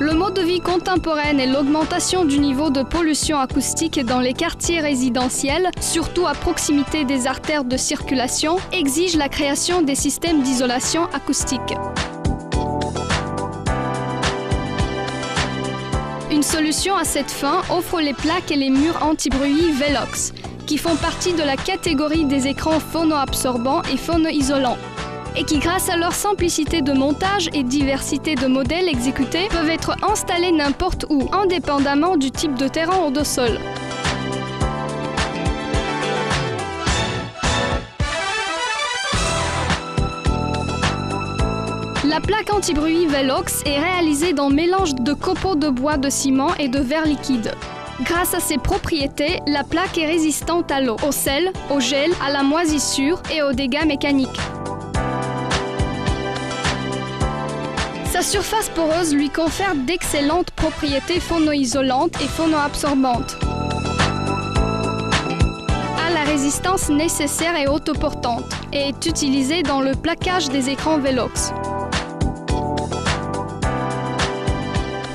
Le mode de vie contemporain et l'augmentation du niveau de pollution acoustique dans les quartiers résidentiels, surtout à proximité des artères de circulation, exigent la création des systèmes d'isolation acoustique. Une solution à cette fin offre les plaques et les murs anti-bruit Velox, qui font partie de la catégorie des écrans phonoabsorbants et phonoisolants, et qui, grâce à leur simplicité de montage et diversité de modèles exécutés, peuvent être installés n'importe où, indépendamment du type de terrain ou de sol. La plaque anti-bruit Velox est réalisée dans mélange de copeaux de bois de ciment et de verre liquide. Grâce à ses propriétés, la plaque est résistante à l'eau, au sel, au gel, à la moisissure et aux dégâts mécaniques. Sa surface poreuse lui confère d'excellentes propriétés phonoisolantes et phonoabsorbantes. A la résistance nécessaire et autoportante et est utilisée dans le plaquage des écrans Velox.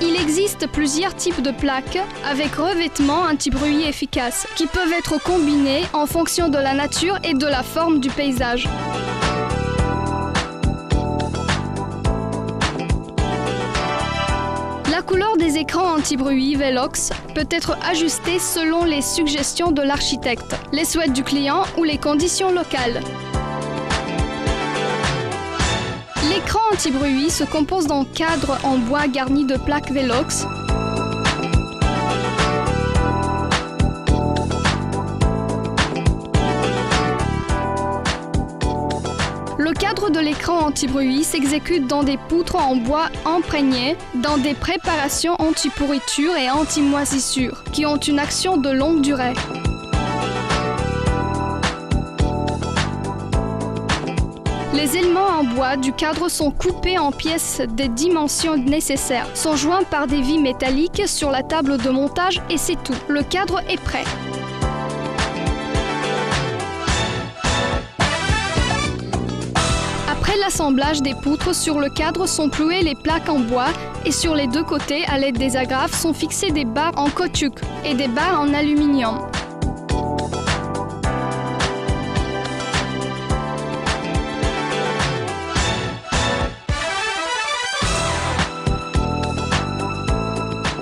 Il existe plusieurs types de plaques avec revêtement anti-bruit efficace qui peuvent être combinés en fonction de la nature et de la forme du paysage. La couleur des écrans anti-bruit Velox peut être ajustée selon les suggestions de l'architecte, les souhaits du client ou les conditions locales. L'écran anti-bruit se compose d'un cadre en bois garni de plaques Velox, Le cadre de l'écran anti-bruit s'exécute dans des poutres en bois imprégnées dans des préparations anti-pourriture et anti-moisissure qui ont une action de longue durée. Les éléments en bois du cadre sont coupés en pièces des dimensions nécessaires, sont joints par des vis métalliques sur la table de montage et c'est tout. Le cadre est prêt. Après l'assemblage des poutres sur le cadre sont clouées les plaques en bois et sur les deux côtés, à l'aide des agrafes, sont fixées des barres en caoutchouc et des barres en aluminium.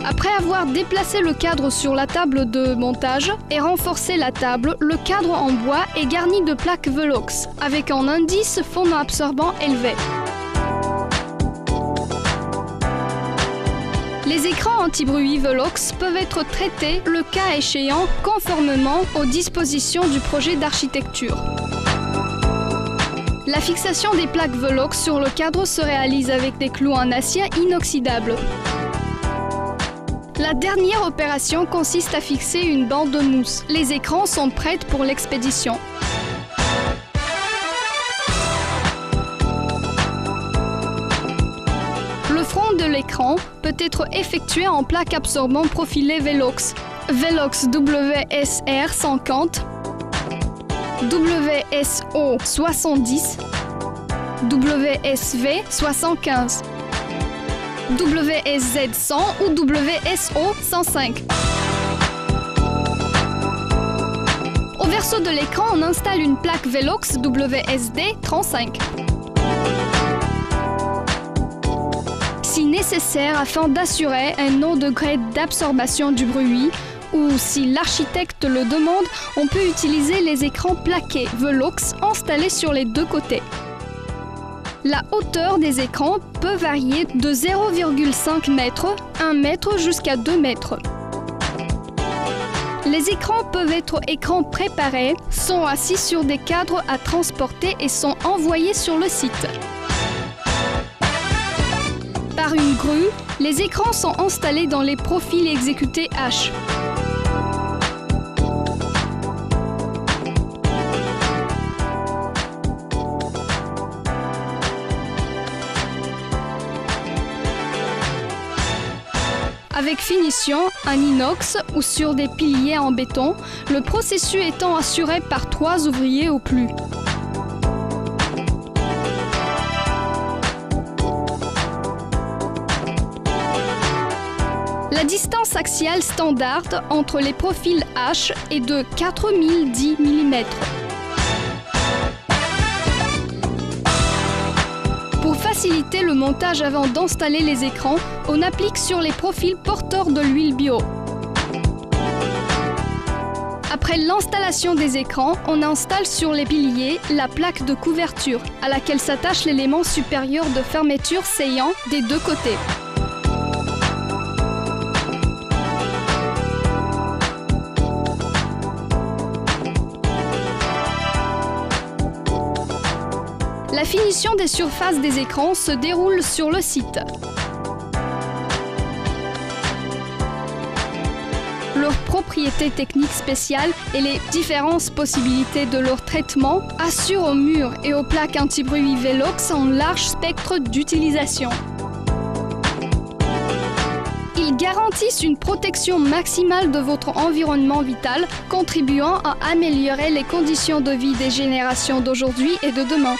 Après avoir déplacé le cadre sur la table de montage et renforcé la table, le cadre en bois est garni de plaques Velox avec un indice phonoabsorbant élevé. Les écrans anti-bruit Velox peuvent être traités, le cas échéant, conformément aux dispositions du projet d'architecture. La fixation des plaques Velox sur le cadre se réalise avec des clous en acier inoxydable. La dernière opération consiste à fixer une bande de mousse. Les écrans sont prêts pour l'expédition. Le front de l'écran peut être effectué en plaque absorbant profilée Velox. Velox WSR 50, WSO 70, WSV 75. WSZ 100 ou WSO 105. Au verso de l'écran, on installe une plaque Velox WSD 35. Si nécessaire afin d'assurer un haut degré d'absorption du bruit, ou si l'architecte le demande, on peut utiliser les écrans plaqués Velox installés sur les deux côtés. La hauteur des écrans peut varier de 0,5 m, 1 mètre jusqu'à 2 mètres. Les écrans peuvent être écrans préparés, sont assis sur des cadres à transporter et sont envoyés sur le site. Par une grue, les écrans sont installés dans les profils exécutés H. Avec finition, en inox ou sur des piliers en béton, le processus étant assuré par 3 ouvriers au plus. La distance axiale standard entre les profils H est de 4010 mm. Pour faciliter le montage avant d'installer les écrans, on applique sur les profils porteurs de l'huile bio. Après l'installation des écrans, on installe sur les piliers la plaque de couverture à laquelle s'attache l'élément supérieur de fermeture saillant des deux côtés. La finition des surfaces des écrans se déroule sur le site. Leurs propriétés techniques spéciales et les différentes possibilités de leur traitement assurent aux murs et aux plaques anti-bruit Velox un large spectre d'utilisation. Ils garantissent une protection maximale de votre environnement vital, contribuant à améliorer les conditions de vie des générations d'aujourd'hui et de demain.